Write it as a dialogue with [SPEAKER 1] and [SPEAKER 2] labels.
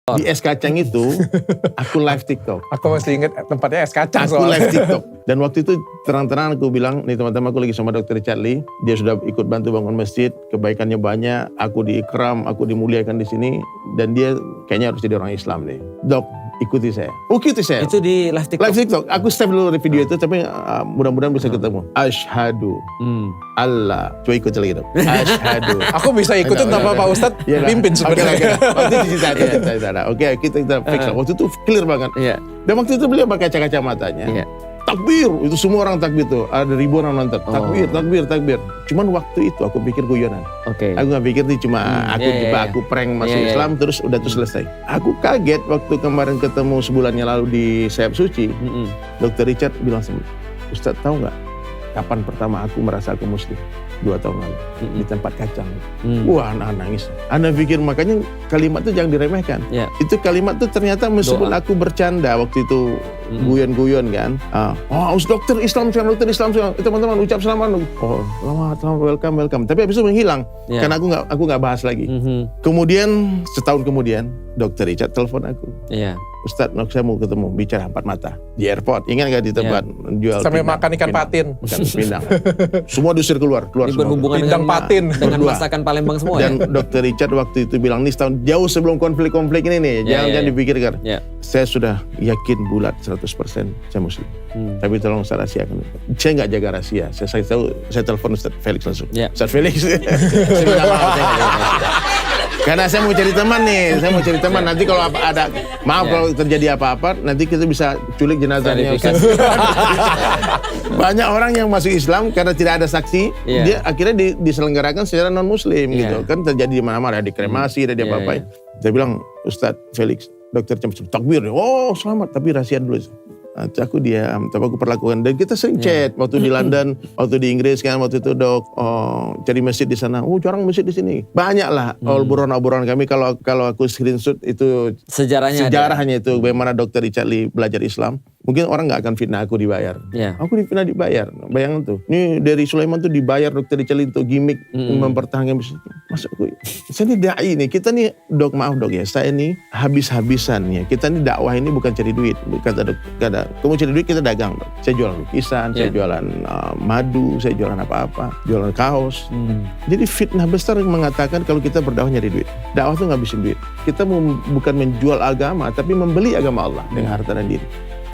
[SPEAKER 1] Di es kacang itu, aku live TikTok.
[SPEAKER 2] Aku masih ingat tempatnya es kacang
[SPEAKER 1] Aku
[SPEAKER 2] soalnya.
[SPEAKER 1] live TikTok. Dan waktu itu terang-terangan aku bilang, nih teman-teman aku lagi sama Dr. Richard Lee. Dia sudah ikut bantu bangun masjid, kebaikannya banyak. Aku diikram, aku dimuliakan di sini. Dan dia kayaknya harus jadi orang Islam nih. Dok, ikuti saya. Ikuti saya.
[SPEAKER 3] Itu di live TikTok.
[SPEAKER 1] Live TikTok. Aku save dulu video itu, tapi mudah-mudahan bisa ketemu. Asyhadu Allah. Coba ikut lagi dong. Asyhadu.
[SPEAKER 2] Aku bisa ikutin tanpa Pak Ustadz pimpin sebenarnya.
[SPEAKER 1] Waktu itu cerita. Oke, kita fix lah. Waktu itu clear banget.
[SPEAKER 3] Iya.
[SPEAKER 1] Dan waktu itu beliau pakai kacamatanya.
[SPEAKER 3] Iya.
[SPEAKER 1] Takbir, itu semua orang takbir tuh. Ada ribuan orang nonton. Takbir. Cuman waktu itu aku pikir guyonan.
[SPEAKER 3] Oke.
[SPEAKER 1] Aku gak pikir nih cuma aku prank masuk Islam terus udah tuh selesai. Aku kaget waktu kemarin ketemu sebulan yang lalu di Sayap Suci. Dr. Richard bilang sama, Ustadz tahu nggak kapan pertama aku merasa aku muslim? 2 tahun lalu di tempat kacang. Wah, anak nangis. Anda pikir makanya kalimat itu jangan diremehkan.
[SPEAKER 3] Ya.
[SPEAKER 1] Itu kalimat itu ternyata meskipun aku bercanda waktu itu guyon-guyon kan. Dokter Islam sekarang, teman-teman ucap selamat. Selamat, welcome. Tapi habis itu menghilang karena aku nggak bahas lagi. Kemudian setahun kemudian Dr. Richard telepon aku.
[SPEAKER 3] Iya.
[SPEAKER 1] Ustadz, saya mau ketemu, bicara 4 mata. Di airport, ingat gak di tempat jual
[SPEAKER 2] Sampai
[SPEAKER 1] pindang,
[SPEAKER 2] makan ikan patin.
[SPEAKER 1] Bukan pindang. Semua diusir keluar
[SPEAKER 3] Ini
[SPEAKER 1] semua.
[SPEAKER 3] berhubungan
[SPEAKER 2] Pindang
[SPEAKER 3] dengan
[SPEAKER 2] patin.
[SPEAKER 3] dengan
[SPEAKER 1] Berdua.
[SPEAKER 3] masakan Palembang semua ya?
[SPEAKER 1] Dan Dr. Richard waktu itu bilang, nih setahun jauh sebelum konflik-konflik ini nih, jangan dipikirkan.
[SPEAKER 3] Ya.
[SPEAKER 1] Saya sudah yakin bulat 100% saya muslim. Tapi tolong saya rahasiakan. Saya nggak jaga rahasia. Saya tahu, saya telepon Ustaz Felix langsung.
[SPEAKER 3] Ya.
[SPEAKER 1] Ustaz Felix, saya minta maaf, saya nggak jaga rahasia. Karena saya mau cari teman nih, nanti kalau ada kalau terjadi apa-apa, nanti kita bisa culik jenazahnya. Banyak orang yang masuk Islam karena tidak ada saksi, dia akhirnya diselenggarakan secara non Muslim gitu kan, terjadi di mana-mana, ada dikremasi, ada di apa-apain. Saya bilang, Ustadz Felix, dokter cepat takbir, selamat, tapi rahasia dulu. Nanti aku diam, tapi aku perlakukan. Dan kita sering chat waktu di London, waktu di Inggris kan, waktu itu dok, cari masjid di sana. Jarang masjid di sini. Banyak lah obrolan kami. Kalau aku screenshot itu sejarahnya itu bagaimana Dr. Richard Lee belajar Islam. Mungkin orang nggak akan fitnah aku dibayar. Aku dibayar. Bayangin tuh. Ini dari Sulaiman tuh dibayar Dr. Richard Lee untuk gimmick mempertahankan bisnis. Masuk aku. Saya ini dai nih. Kita nih dok, maaf dok ya. Saya ini habis-habisan ya. Kita nih dakwah ini bukan cari duit. Kata kamu cari duit kita dagang dok. Saya jualan lukisan, saya jualan madu, saya jualan apa-apa, jualan kaos. Jadi fitnah besar yang mengatakan kalau kita berdakwah nyari duit. Dakwah tuh ngabisin duit. Kita bukan menjual agama, tapi membeli agama Allah dengan harta dan diri.